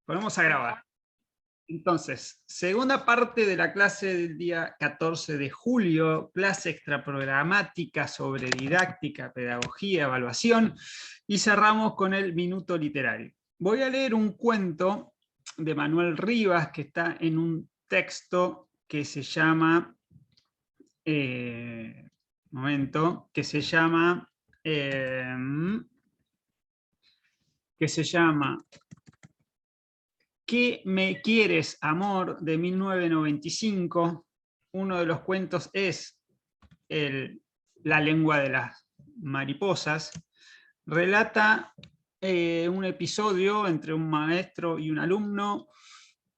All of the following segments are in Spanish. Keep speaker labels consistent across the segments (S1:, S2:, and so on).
S1: Ponemos a grabar. Entonces, segunda parte de la clase del día 14 de julio, clase extraprogramática sobre didáctica, pedagogía, evaluación, y cerramos con el minuto literario. Voy a leer un cuento de Manuel Rivas que está en un texto que se llama, que se llama ¿Qué me quieres, amor?, de 1995. Uno de los cuentos es La lengua de las mariposas. Relata un episodio entre un maestro y un alumno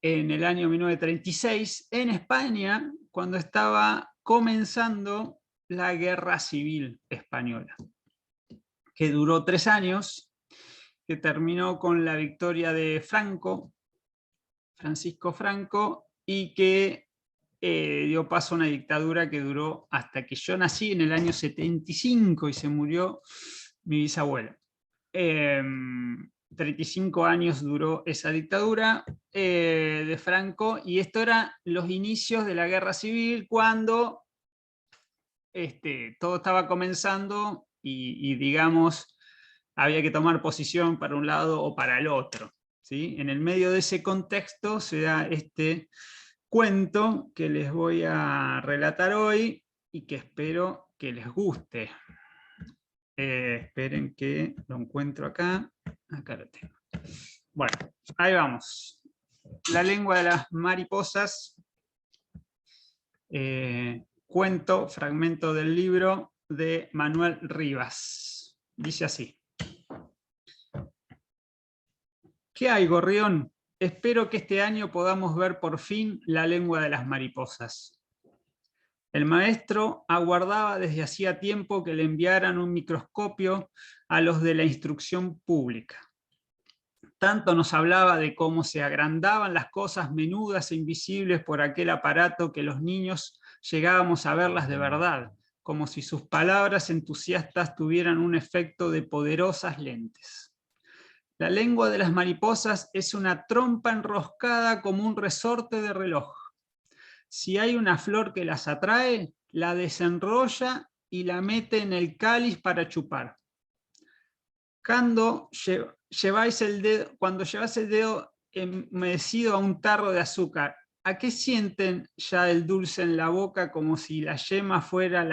S1: en el año 1936 en España, cuando estaba comenzando la Guerra Civil Española, que duró 3 años, que terminó con la victoria de Francisco Franco, y que dio paso a una dictadura que duró hasta que yo nací en el año 75 y se murió mi bisabuelo. 35 años duró esa dictadura de Franco, y esto eran los inicios de la Guerra Civil, cuando todo estaba comenzando y digamos, había que tomar posición para un lado o para el otro. ¿Sí? En el medio de ese contexto se da este cuento que les voy a relatar hoy y que espero que les guste. Esperen que lo encuentro acá. Acá lo tengo. Bueno, ahí vamos. La lengua de las mariposas. Cuento, fragmento del libro de Manuel Rivas. Dice así. ¿Qué hay, gorrión? Espero que este año podamos ver por fin la lengua de las mariposas. El maestro aguardaba desde hacía tiempo que le enviaran un microscopio a los de la instrucción pública. Tanto nos hablaba de cómo se agrandaban las cosas menudas e invisibles por aquel aparato que los niños llegábamos a verlas de verdad, como si sus palabras entusiastas tuvieran un efecto de poderosas lentes. La lengua de las mariposas es una trompa enroscada como un resorte de reloj. Si hay una flor que las atrae, la desenrolla y la mete en el cáliz para chupar. Cuando lleváis el dedo humedecido a un tarro de azúcar, ¿a qué sienten ya el dulce en la boca como si la yema fuera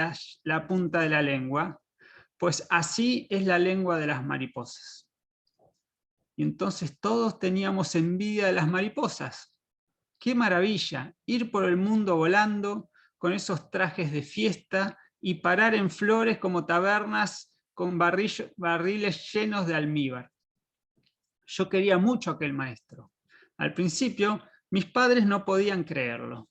S1: la punta de la lengua? Pues así es la lengua de las mariposas. Y entonces todos teníamos envidia de las mariposas. ¡Qué maravilla! Ir por el mundo volando con esos trajes de fiesta y parar en flores como tabernas con barriles llenos de almíbar. Yo quería mucho a aquel maestro. Al principio, mis padres no podían creerlo.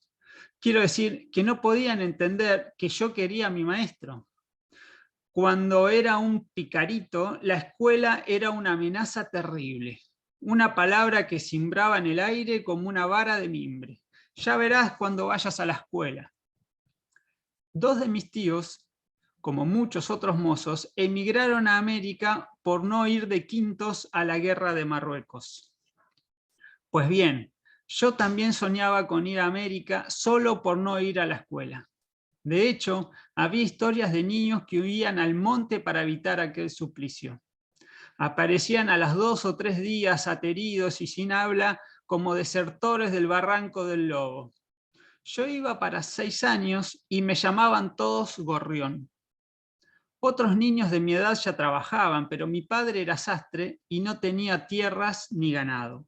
S1: Quiero decir que no podían entender que yo quería a mi maestro. Cuando era un picarito, la escuela era una amenaza terrible. Una palabra que cimbraba en el aire como una vara de mimbre. Ya verás cuando vayas a la escuela. 2 de mis tíos, como muchos otros mozos, emigraron a América por no ir de quintos a la guerra de Marruecos. Pues bien, yo también soñaba con ir a América solo por no ir a la escuela. De hecho, había historias de niños que huían al monte para evitar aquel suplicio. Aparecían a las 2 o 3 días ateridos y sin habla como desertores del barranco del Lobo. Yo iba para 6 años y me llamaban todos gorrión. Otros niños de mi edad ya trabajaban, pero mi padre era sastre y no tenía tierras ni ganado.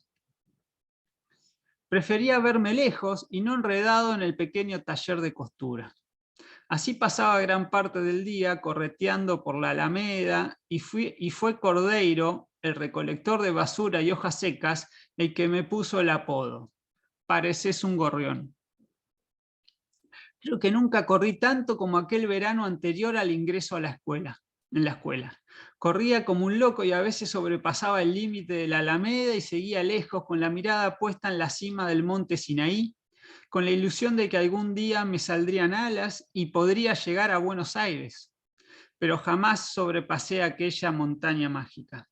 S1: Prefería verme lejos y no enredado en el pequeño taller de costura. Así pasaba gran parte del día correteando por la Alameda y fue Cordeiro, el recolector de basura y hojas secas, el que me puso el apodo. Pareces un gorrión. Creo que nunca corrí tanto como aquel verano anterior al ingreso a la escuela. Corría como un loco y a veces sobrepasaba el límite de la Alameda y seguía lejos con la mirada puesta en la cima del monte Sinaí, con la ilusión de que algún día me saldrían alas y podría llegar a Buenos Aires, pero jamás sobrepasé aquella montaña mágica.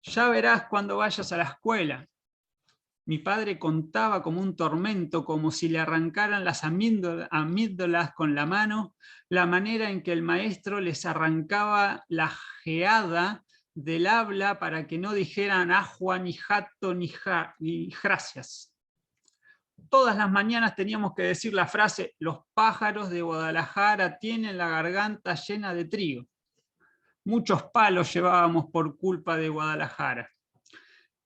S1: Ya verás cuando vayas a la escuela, Mi padre contaba como un tormento, como si le arrancaran las amígdalas con la mano, la manera en que el maestro les arrancaba la geada del habla para que no dijeran ajua, ni jato, ni gracias. Todas las mañanas teníamos que decir la frase: los pájaros de Guadalajara tienen la garganta llena de trigo. Muchos palos llevábamos por culpa de Guadalajara.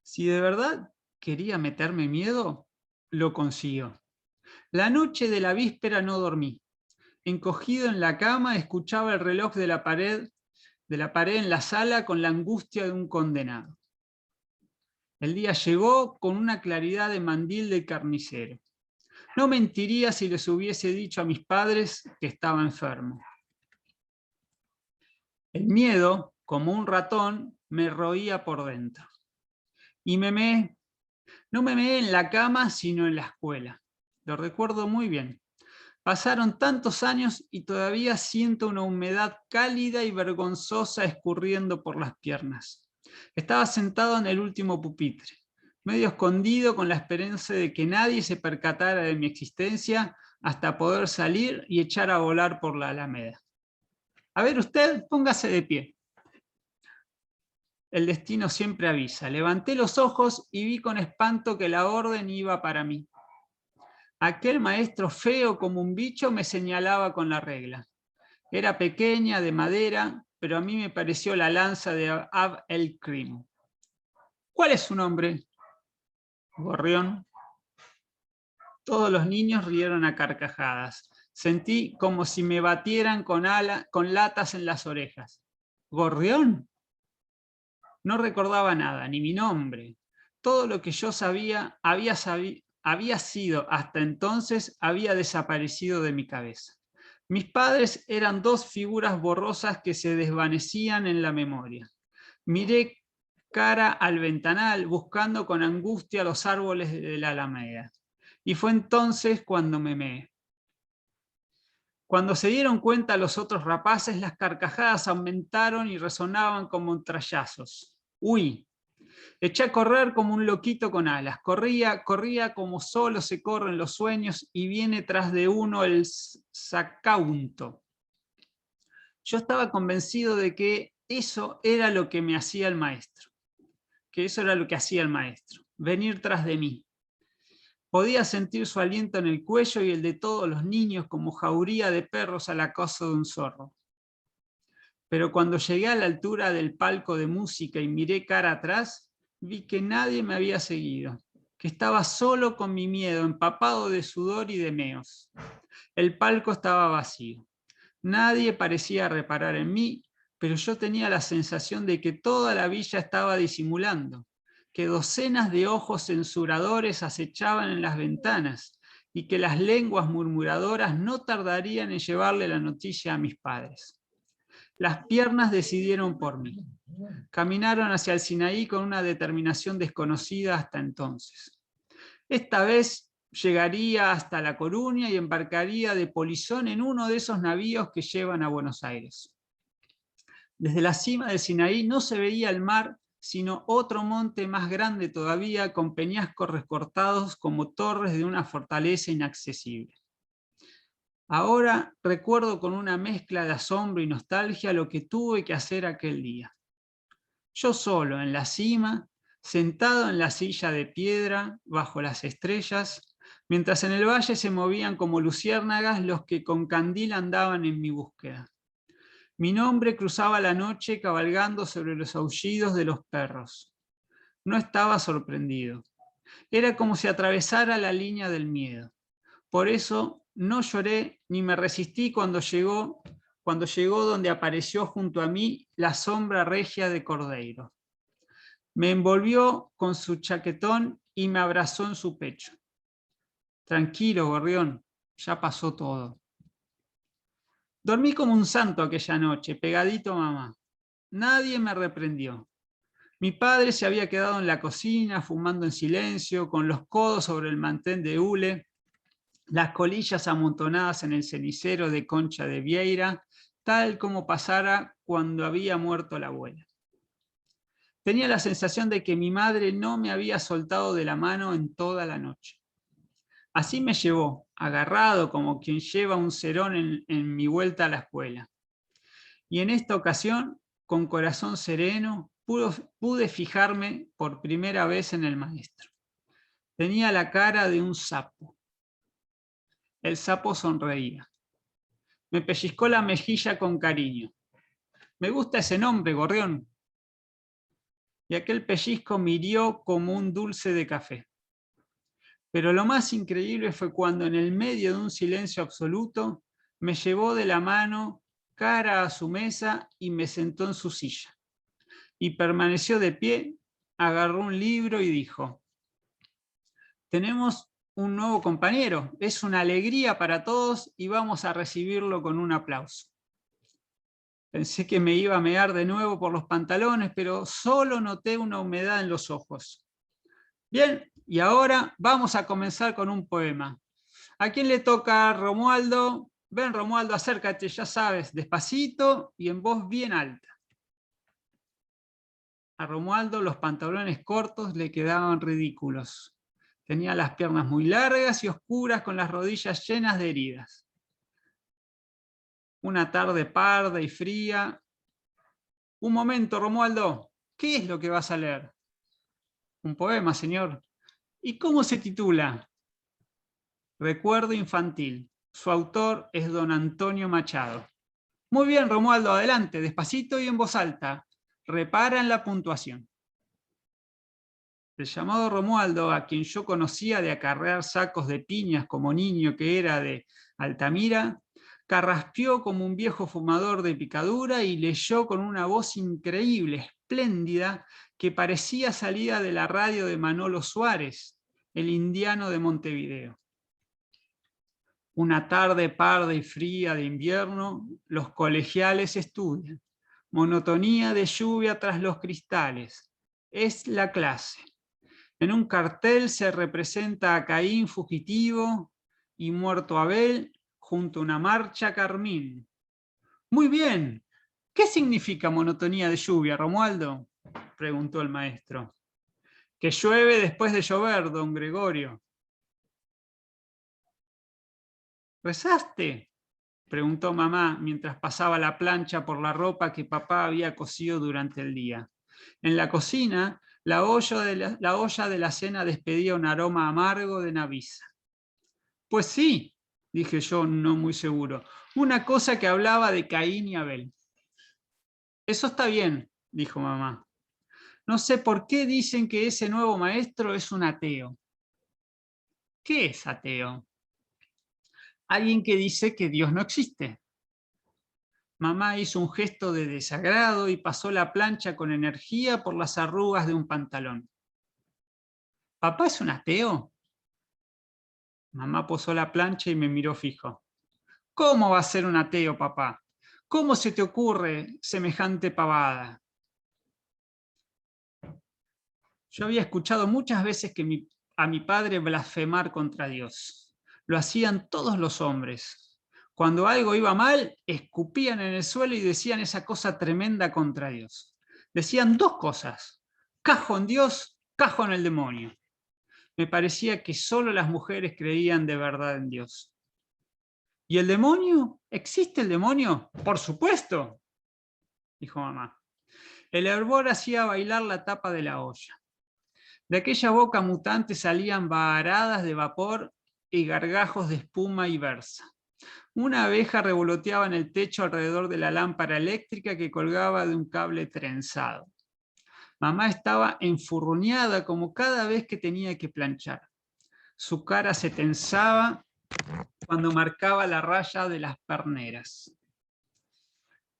S1: Si de verdad quería meterme miedo, lo consiguió. La noche de la víspera no dormí. Encogido en la cama, escuchaba el reloj de la pared en la sala con la angustia de un condenado. El día llegó con una claridad de mandil de carnicero. No mentiría si les hubiese dicho a mis padres que estaba enfermo. El miedo, como un ratón, me roía por dentro. Y no me meé en la cama, sino en la escuela. Lo recuerdo muy bien. Pasaron tantos años y todavía siento una humedad cálida y vergonzosa escurriendo por las piernas. Estaba sentado en el último pupitre, medio escondido con la esperanza de que nadie se percatara de mi existencia hasta poder salir y echar a volar por la Alameda. A ver usted, póngase de pie. El destino siempre avisa. Levanté los ojos y vi con espanto que la orden iba para mí. Aquel maestro feo como un bicho me señalaba con la regla. Era pequeña, de madera, pero a mí me pareció la lanza de Ab el-Krim. ¿Cuál es su nombre? Gorrión. Todos los niños rieron a carcajadas. Sentí como si me batieran con latas en las orejas. ¿Gorrión? No recordaba nada, ni mi nombre. Todo lo que yo sabía había sido hasta entonces, había desaparecido de mi cabeza. Mis padres eran dos figuras borrosas que se desvanecían en la memoria. Miré cara al ventanal, buscando con angustia los árboles de la Alameda. Y fue entonces cuando me meé. Cuando se dieron cuenta los otros rapaces, las carcajadas aumentaron y resonaban como trallazos. Huí. Eché a correr como un loquito con alas. Corría como solo se corre en los sueños y viene tras de uno el sacaunto. Yo estaba convencido de que eso era lo que me hacía el maestro. Que eso era lo que hacía el maestro. Venir tras de mí. Podía sentir su aliento en el cuello y el de todos los niños como jauría de perros al acoso de un zorro. Pero cuando llegué a la altura del palco de música y miré cara atrás, vi que nadie me había seguido, que estaba solo con mi miedo, empapado de sudor y de meos. El palco estaba vacío. Nadie parecía reparar en mí, pero yo tenía la sensación de que toda la villa estaba disimulando, que docenas de ojos censuradores acechaban en las ventanas y que las lenguas murmuradoras no tardarían en llevarle la noticia a mis padres. Las piernas decidieron por mí. Caminaron hacia el Sinaí con una determinación desconocida hasta entonces. Esta vez llegaría hasta La Coruña y embarcaría de polizón en uno de esos navíos que llevan a Buenos Aires. Desde la cima del Sinaí no se veía el mar, sino otro monte más grande todavía, con peñascos recortados como torres de una fortaleza inaccesible. Ahora recuerdo con una mezcla de asombro y nostalgia lo que tuve que hacer aquel día. Yo solo, en la cima, sentado en la silla de piedra, bajo las estrellas, mientras en el valle se movían como luciérnagas los que con candil andaban en mi búsqueda. Mi nombre cruzaba la noche cabalgando sobre los aullidos de los perros. No estaba sorprendido. Era como si atravesara la línea del miedo. Por eso no lloré ni me resistí cuando llegó donde apareció junto a mí la sombra regia de Cordeiro. Me envolvió con su chaquetón y me abrazó en su pecho. Tranquilo, Gorrión, ya pasó todo. Dormí como un santo aquella noche, pegadito a mamá. Nadie me reprendió. Mi padre se había quedado en la cocina, fumando en silencio, con los codos sobre el mantén de hule, las colillas amontonadas en el cenicero de concha de vieira, tal como pasara cuando había muerto la abuela. Tenía la sensación de que mi madre no me había soltado de la mano en toda la noche. Así me llevó, agarrado como quien lleva un cerón en mi vuelta a la escuela. Y en esta ocasión, con corazón sereno, pude fijarme por primera vez en el maestro. Tenía la cara de un sapo. El sapo sonreía. Me pellizcó la mejilla con cariño. Me gusta ese nombre, gorrión. Y aquel pellizco me hirió como un dulce de café. Pero lo más increíble fue cuando en el medio de un silencio absoluto me llevó de la mano cara a su mesa y me sentó en su silla. Y permaneció de pie, agarró un libro y dijo: tenemos un nuevo compañero, es una alegría para todos y vamos a recibirlo con un aplauso. Pensé que me iba a mear de nuevo por los pantalones, pero solo noté una humedad en los ojos. Bien, y ahora vamos a comenzar con un poema. ¿A quién le toca, Romualdo? Ven, Romualdo, acércate, ya sabes, despacito y en voz bien alta. A Romualdo los pantalones cortos le quedaban ridículos. Tenía las piernas muy largas y oscuras con las rodillas llenas de heridas. Una tarde parda y fría. Un momento, Romualdo, ¿qué es lo que vas a leer? Un poema, señor. ¿Y cómo se titula? Recuerdo infantil. Su autor es don Antonio Machado. Muy bien, Romualdo, adelante, despacito y en voz alta. Repara en la puntuación. El llamado Romualdo, a quien yo conocía de acarrear sacos de piñas como niño que era de Altamira, carraspeó como un viejo fumador de picadura y leyó con una voz increíble, espléndida, que parecía salida de la radio de Manolo Suárez, el indiano de Montevideo. Una tarde parda y fría de invierno, los colegiales estudian. Monotonía de lluvia tras los cristales. Es la clase. En un cartel se representa a Caín fugitivo y muerto Abel junto a una marcha carmín. Muy bien. ¿Qué significa monotonía de lluvia, Romualdo?, preguntó el maestro. Que llueve después de llover, don Gregorio. ¿Rezaste?, preguntó mamá mientras pasaba la plancha por la ropa que papá había cosido durante el día. En la cocina, la olla de la cena despedía un aroma amargo de naviza. Pues sí, dije yo, no muy seguro. Una cosa que hablaba de Caín y Abel. Eso está bien, dijo mamá. No sé por qué dicen que ese nuevo maestro es un ateo. ¿Qué es ateo? Alguien que dice que Dios no existe. Mamá hizo un gesto de desagrado y pasó la plancha con energía por las arrugas de un pantalón. ¿Papá es un ateo? Mamá posó la plancha y me miró fijo. ¿Cómo va a ser un ateo, papá? ¿Cómo se te ocurre semejante pavada? Yo había escuchado muchas veces a mi padre blasfemar contra Dios. Lo hacían todos los hombres. Cuando algo iba mal, escupían en el suelo y decían esa cosa tremenda contra Dios. Decían dos cosas: cajo en Dios, cajo en el demonio. Me parecía que solo las mujeres creían de verdad en Dios. ¿Y el demonio? ¿Existe el demonio? Por supuesto, dijo mamá. El hervor hacía bailar la tapa de la olla. De aquella boca mutante salían varadas de vapor y gargajos de espuma y versa. Una abeja revoloteaba en el techo alrededor de la lámpara eléctrica que colgaba de un cable trenzado. Mamá estaba enfurruñada como cada vez que tenía que planchar. Su cara se tensaba cuando marcaba la raya de las perneras.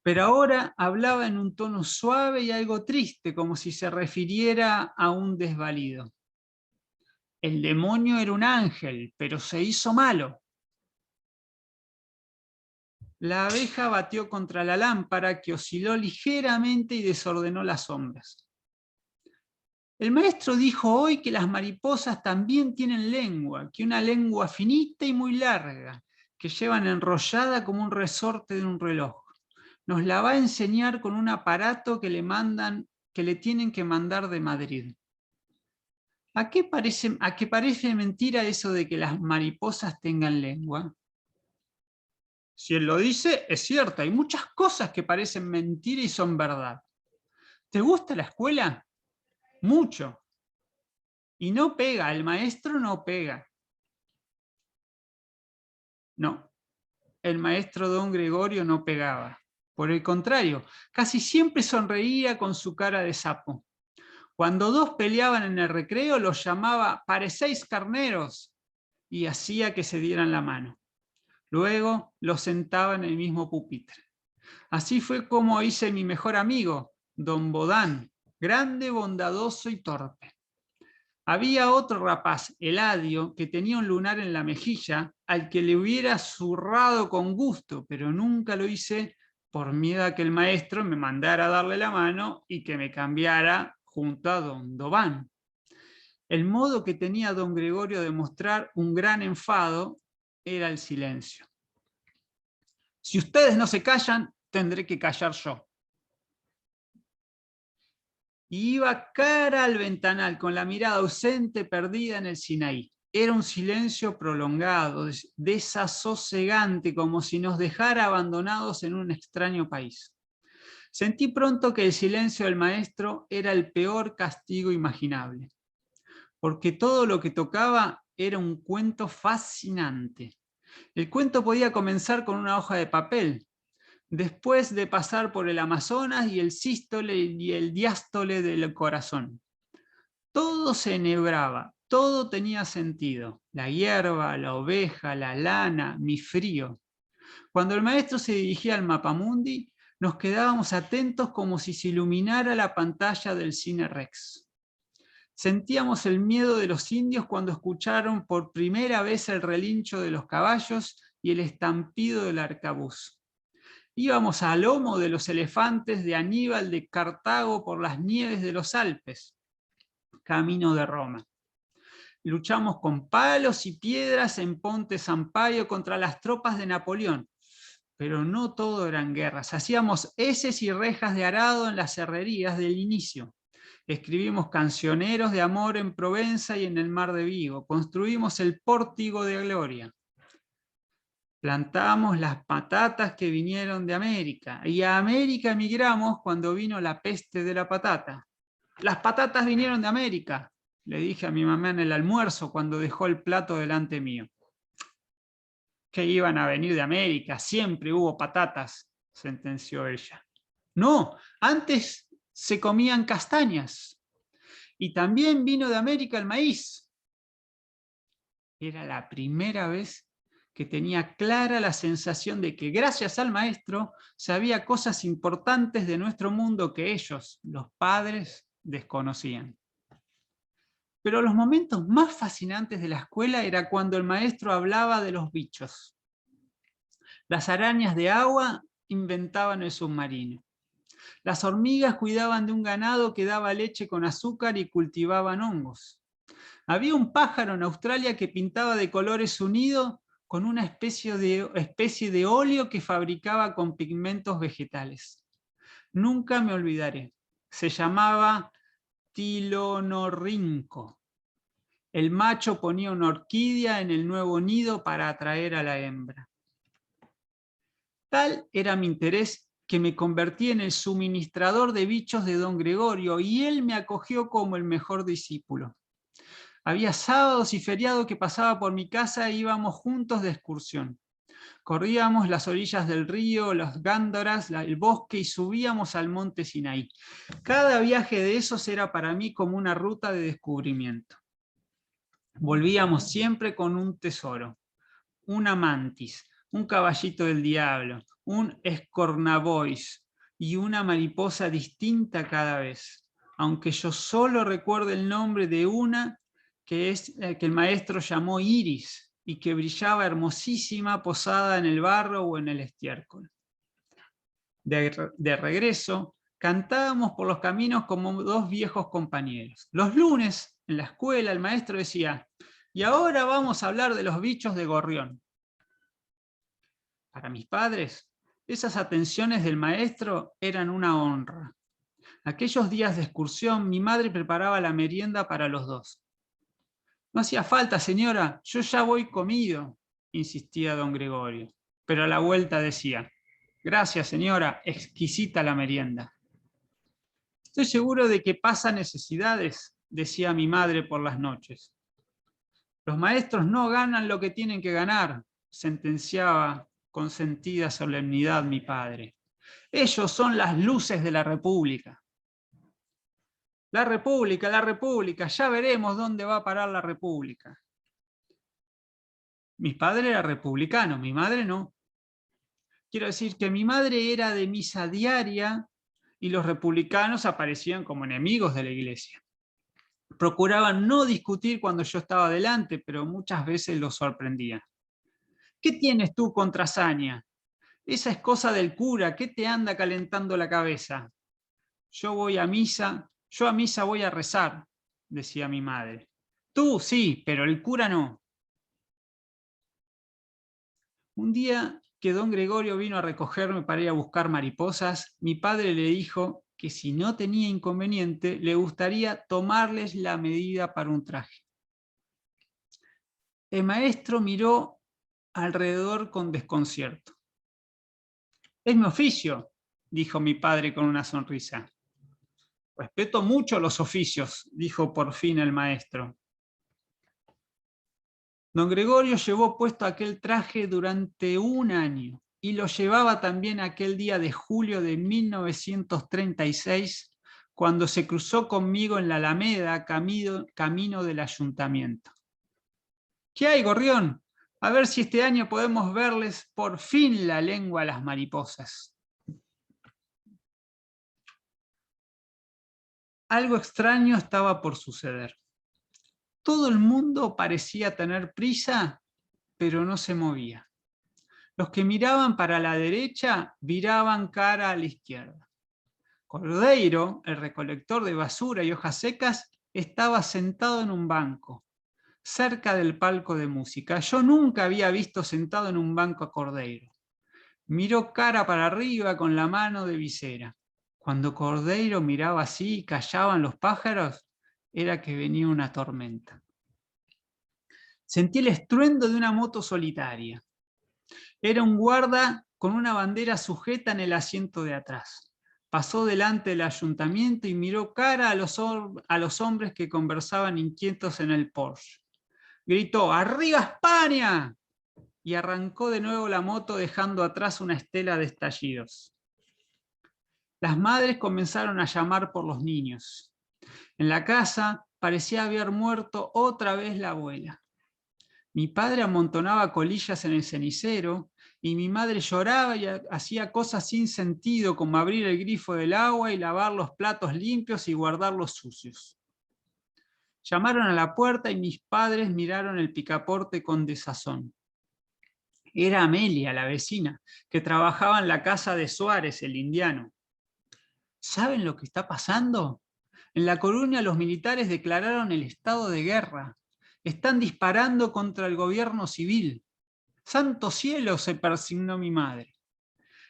S1: Pero ahora hablaba en un tono suave y algo triste, como si se refiriera a un desvalido. El demonio era un ángel, pero se hizo malo. La abeja batió contra la lámpara, que osciló ligeramente y desordenó las sombras. El maestro dijo hoy que las mariposas también tienen lengua, que una lengua finita y muy larga, que llevan enrollada como un resorte de un reloj. Nos la va a enseñar con un aparato que le mandan que le tienen que mandar de Madrid. ¿A qué parece mentira eso de que las mariposas tengan lengua? Si él lo dice, es cierto, hay muchas cosas que parecen mentira y son verdad. ¿Te gusta la escuela? Mucho. Y no pega, el maestro no pega. No, el maestro don Gregorio no pegaba. Por el contrario, casi siempre sonreía con su cara de sapo. Cuando dos peleaban en el recreo, los llamaba «parecéis carneros» y hacía que se dieran la mano. Luego los sentaba en el mismo pupitre. Así fue como hice mi mejor amigo, don Bodán, grande, bondadoso y torpe. Había otro rapaz, Eladio, que tenía un lunar en la mejilla, al que le hubiera zurrado con gusto, pero nunca lo hice por miedo a que el maestro me mandara a darle la mano y que me cambiara junto a don Dobán. El modo que tenía don Gregorio de mostrar un gran enfado era el silencio. Si ustedes no se callan, tendré que callar yo. Y iba cara al ventanal, con la mirada ausente perdida en el Sinaí. Era un silencio prolongado, desasosegante, como si nos dejara abandonados en un extraño país. Sentí pronto que el silencio del maestro era el peor castigo imaginable, porque todo lo que tocaba era un cuento fascinante. El cuento podía comenzar con una hoja de papel, después de pasar por el Amazonas y el sístole y el diástole del corazón. Todo se enhebraba, todo tenía sentido. La hierba, la oveja, la lana, mi frío. Cuando el maestro se dirigía al mapamundi, nos quedábamos atentos como si se iluminara la pantalla del Cine Rex. Sentíamos el miedo de los indios cuando escucharon por primera vez el relincho de los caballos y el estampido del arcabuz. Íbamos a lomo de los elefantes de Aníbal de Cartago por las nieves de los Alpes, camino de Roma. Luchamos con palos y piedras en Ponte Sampaio contra las tropas de Napoleón, pero no todo eran guerras. Hacíamos heces y rejas de arado en las herrerías del inicio. Escribimos cancioneros de amor en Provenza y en el Mar de Vigo. Construimos el Pórtico de Gloria. Plantamos las patatas que vinieron de América, y a América emigramos cuando vino la peste de la patata. Las patatas vinieron de América, le dije a mi mamá en el almuerzo cuando dejó el plato delante mío. Que iban a venir de América, siempre hubo patatas, sentenció ella. No, antes se comían castañas, y también vino de América el maíz. Era la primera vez que tenía clara la sensación de que gracias al maestro sabía cosas importantes de nuestro mundo que ellos, los padres, desconocían. Pero los momentos más fascinantes de la escuela era cuando el maestro hablaba de los bichos. Las arañas de agua inventaban el submarino. Las hormigas cuidaban de un ganado que daba leche con azúcar y cultivaban hongos. Había un pájaro en Australia que pintaba de colores su nido con una especie de óleo que fabricaba con pigmentos vegetales. Nunca me olvidaré. Se llamaba tilonorrinco. El macho ponía una orquídea en el nuevo nido para atraer a la hembra. Tal era mi interés que me convertí en el suministrador de bichos de don Gregorio y él me acogió como el mejor discípulo. Había sábados y feriados que pasaba por mi casa e íbamos juntos de excursión. Corríamos las orillas del río, las gándoras, el bosque y subíamos al monte Sinaí. Cada viaje de esos era para mí como una ruta de descubrimiento. Volvíamos siempre con un tesoro, una mantis, un caballito del diablo, un escornabois y una mariposa distinta cada vez, aunque yo solo recuerdo el nombre de una que el maestro llamó Iris y que brillaba hermosísima posada en el barro o en el estiércol. De regreso, cantábamos por los caminos como dos viejos compañeros. Los lunes, en la escuela, el maestro decía: y ahora vamos a hablar de los bichos de gorrión. Para mis padres, esas atenciones del maestro eran una honra. Aquellos días de excursión, mi madre preparaba la merienda para los dos. No hacía falta, señora, yo ya voy comido, insistía don Gregorio. Pero a la vuelta decía, gracias, señora, exquisita la merienda. Estoy seguro de que pasa necesidades, decía mi madre por las noches. Los maestros no ganan lo que tienen que ganar, sentenciaba con sentida solemnidad mi padre. Ellos son las luces de la República. La República, ya veremos dónde va a parar la República. Mi padre era republicano, mi madre no. Quiero decir que mi madre era de misa diaria y los republicanos aparecían como enemigos de la iglesia. Procuraban no discutir cuando yo estaba delante, pero muchas veces los sorprendía. ¿Qué tienes tú contra Zaña? Esa es cosa del cura, ¿qué te anda calentando la cabeza? Yo a misa voy a rezar, decía mi madre. Tú sí, pero el cura no. Un día que don Gregorio vino a recogerme para ir a buscar mariposas, mi padre le dijo que si no tenía inconveniente, le gustaría tomarles la medida para un traje. El maestro miró alrededor con desconcierto. Es mi oficio, dijo mi padre con una sonrisa. Respeto mucho los oficios, dijo por fin el maestro. Don Gregorio llevó puesto aquel traje durante un año y lo llevaba también aquel día de julio de 1936, cuando se cruzó conmigo en la Alameda, camino del ayuntamiento. ¿Qué hay, gorrión? A ver si este año podemos verles por fin la lengua a las mariposas. Algo extraño estaba por suceder. Todo el mundo parecía tener prisa, pero no se movía. Los que miraban para la derecha viraban cara a la izquierda. Cordeiro, el recolector de basura y hojas secas, estaba sentado en un banco, cerca del palco de música. Yo nunca había visto sentado en un banco a Cordeiro. Miró cara para arriba con la mano de visera. Cuando Cordeiro miraba así y callaban los pájaros, era que venía una tormenta. Sentí el estruendo de una moto solitaria. Era un guarda con una bandera sujeta en el asiento de atrás. Pasó delante del ayuntamiento y miró cara a los hombres que conversaban inquietos en el Porsche. Gritó, ¡arriba España! Y arrancó de nuevo la moto dejando atrás una estela de estallidos. Las madres comenzaron a llamar por los niños. En la casa parecía haber muerto otra vez la abuela. Mi padre amontonaba colillas en el cenicero y mi madre lloraba y hacía cosas sin sentido como abrir el grifo del agua y lavar los platos limpios y guardarlos sucios. Llamaron a la puerta y mis padres miraron el picaporte con desazón. Era Amelia, la vecina, que trabajaba en la casa de Suárez, el indiano. ¿Saben lo que está pasando? En La Coruña los militares declararon el estado de guerra. Están disparando contra el gobierno civil. ¡Santo cielo!, se persignó mi madre.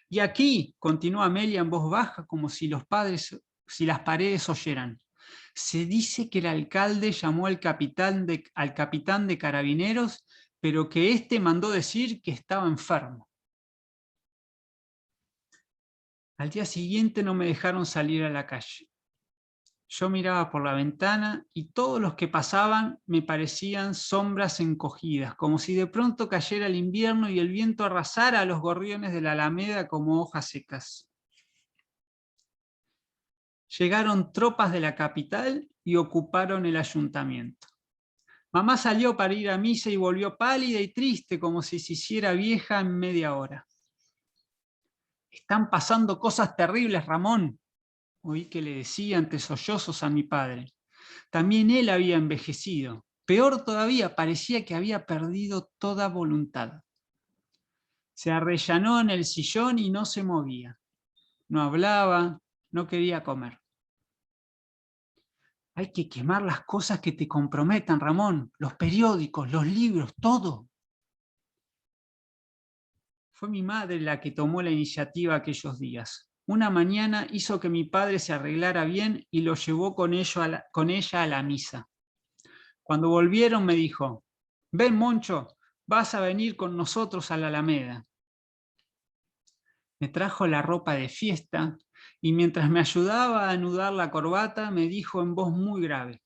S1: Y aquí, continuó Amelia en voz baja, como si las paredes oyeran, se dice que el alcalde llamó al capitán de carabineros, pero que éste mandó decir que estaba enfermo. Al día siguiente no me dejaron salir a la calle. Yo miraba por la ventana y todos los que pasaban me parecían sombras encogidas, como si de pronto cayera el invierno y el viento arrasara a los gorriones de la Alameda como hojas secas. Llegaron tropas de la capital y ocuparon el ayuntamiento. Mamá salió para ir a misa y volvió pálida y triste, como si se hiciera vieja en media hora. Están pasando cosas terribles, Ramón, oí que le decía entre sollozos a mi padre. También él había envejecido. Peor todavía, parecía que había perdido toda voluntad. Se arrellanó en el sillón y no se movía. No hablaba, no quería comer. Hay que quemar las cosas que te comprometan, Ramón. Los periódicos, los libros, todo. Fue mi madre la que tomó la iniciativa aquellos días. Una mañana hizo que mi padre se arreglara bien y lo llevó con ella a la misa. Cuando volvieron me dijo, ven Moncho, vas a venir con nosotros a la Alameda. Me trajo la ropa de fiesta y mientras me ayudaba a anudar la corbata me dijo en voz muy grave,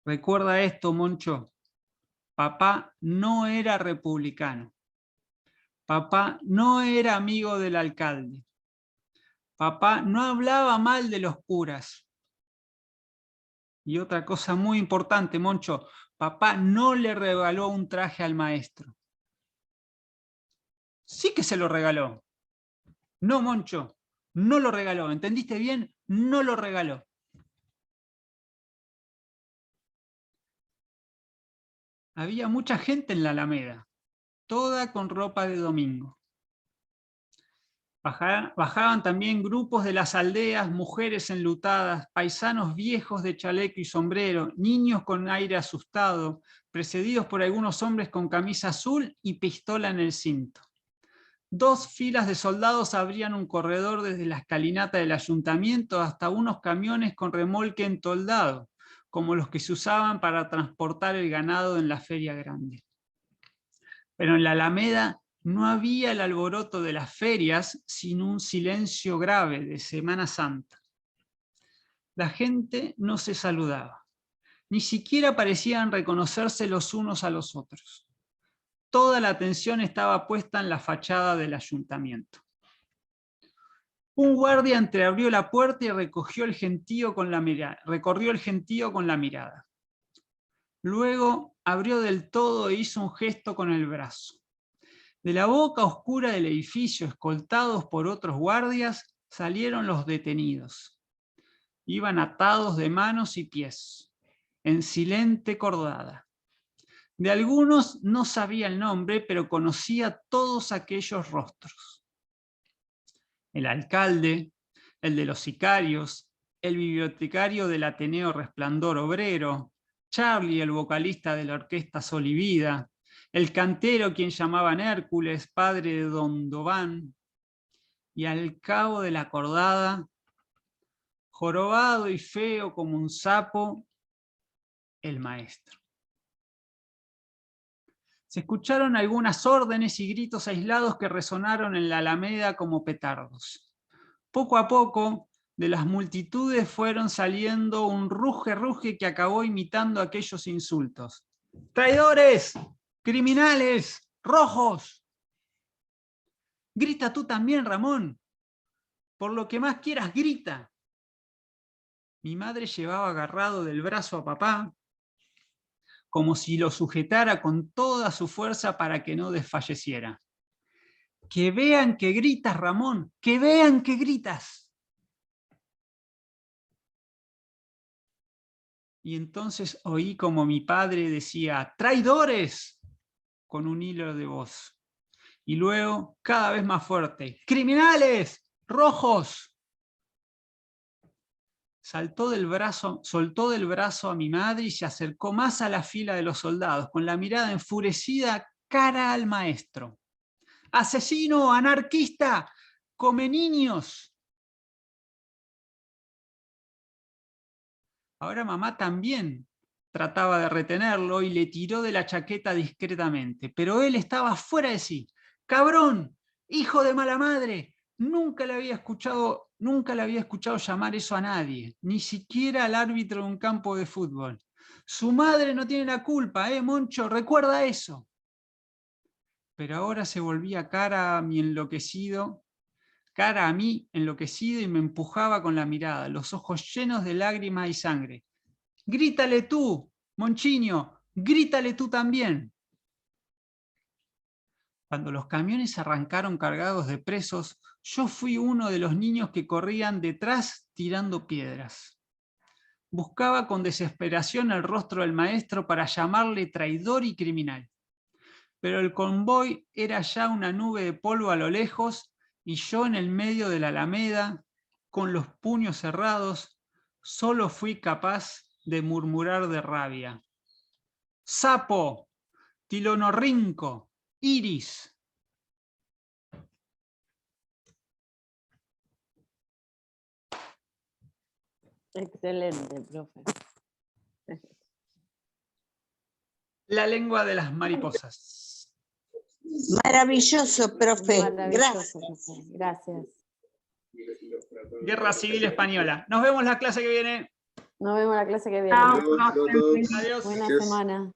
S1: recuerda esto, Moncho, papá no era republicano, papá no era amigo del alcalde, papá no hablaba mal de los curas. Y otra cosa muy importante, Moncho, papá no le regaló un traje al maestro. Sí que se lo regaló. No, Moncho, no lo regaló. ¿Entendiste bien? No lo regaló. Había mucha gente en la Alameda, toda con ropa de domingo. Bajaban también grupos de las aldeas, mujeres enlutadas, paisanos viejos de chaleco y sombrero, niños con aire asustado, precedidos por algunos hombres con camisa azul y pistola en el cinto. 2 filas de soldados abrían un corredor desde la escalinata del ayuntamiento hasta unos camiones con remolque entoldado, como los que se usaban para transportar el ganado en la feria grande. Pero en la Alameda no había el alboroto de las ferias, sino un silencio grave de Semana Santa. La gente no se saludaba, ni siquiera parecían reconocerse los unos a los otros. Toda la atención estaba puesta en la fachada del ayuntamiento. Un guardia entreabrió la puerta y recorrió el gentío con la mirada. Luego abrió del todo e hizo un gesto con el brazo. De la boca oscura del edificio, escoltados por otros guardias, salieron los detenidos. Iban atados de manos y pies, en silente cordada. De algunos no sabía el nombre, pero conocía todos aquellos rostros. El alcalde, el de los sicarios, el bibliotecario del Ateneo Resplandor Obrero, Charlie, el vocalista de la orquesta Sol y Vida, el cantero quien llamaban Hércules, padre de Don Dobán, y al cabo de la cordada, jorobado y feo como un sapo, el maestro. Se escucharon algunas órdenes y gritos aislados que resonaron en la Alameda como petardos. Poco a poco, de las multitudes fueron saliendo un ruge que acabó imitando aquellos insultos. ¡Traidores! ¡Criminales! ¡Rojos! Grita tú también, Ramón. Por lo que más quieras, grita. Mi madre llevaba agarrado del brazo a papá, como si lo sujetara con toda su fuerza para que no desfalleciera. Que vean que gritas, Ramón, que vean que gritas. Y entonces oí como mi padre decía, ¡traidores! Con un hilo de voz. Y luego, cada vez más fuerte, ¡criminales! ¡Rojos! Soltó del brazo a mi madre y se acercó más a la fila de los soldados, con la mirada enfurecida cara al maestro. ¡Asesino! ¡Anarquista! ¡Come niños! Ahora mamá también trataba de retenerlo y le tiró de la chaqueta discretamente, pero él estaba fuera de sí. ¡Cabrón! ¡Hijo de mala madre! Nunca le había escuchado llamar eso a nadie, ni siquiera al árbitro de un campo de fútbol. Su madre no tiene la culpa, Moncho, recuerda eso. Pero ahora se volvía cara a mí enloquecido y me empujaba con la mirada, los ojos llenos de lágrimas y sangre. ¡Grítale tú, Monchiño! ¡Grítale tú también! Cuando los camiones arrancaron cargados de presos, yo fui uno de los niños que corrían detrás tirando piedras. Buscaba con desesperación el rostro del maestro para llamarle traidor y criminal. Pero el convoy era ya una nube de polvo a lo lejos y yo en el medio de la alameda, con los puños cerrados, solo fui capaz de murmurar de rabia. ¡Sapo! ¡Tilonorrinco! ¡Iris!
S2: Excelente, profe.
S1: La lengua de las mariposas.
S3: Maravilloso, profe.
S2: Maravilloso,
S3: Gracias.
S2: profe. Gracias.
S1: Guerra Civil Española. Nos vemos la clase que viene.
S2: Nos vemos la clase que viene.
S1: Chao.
S4: Adiós a todos.
S1: Adiós.
S2: Buena
S4: Gracias.
S2: semana.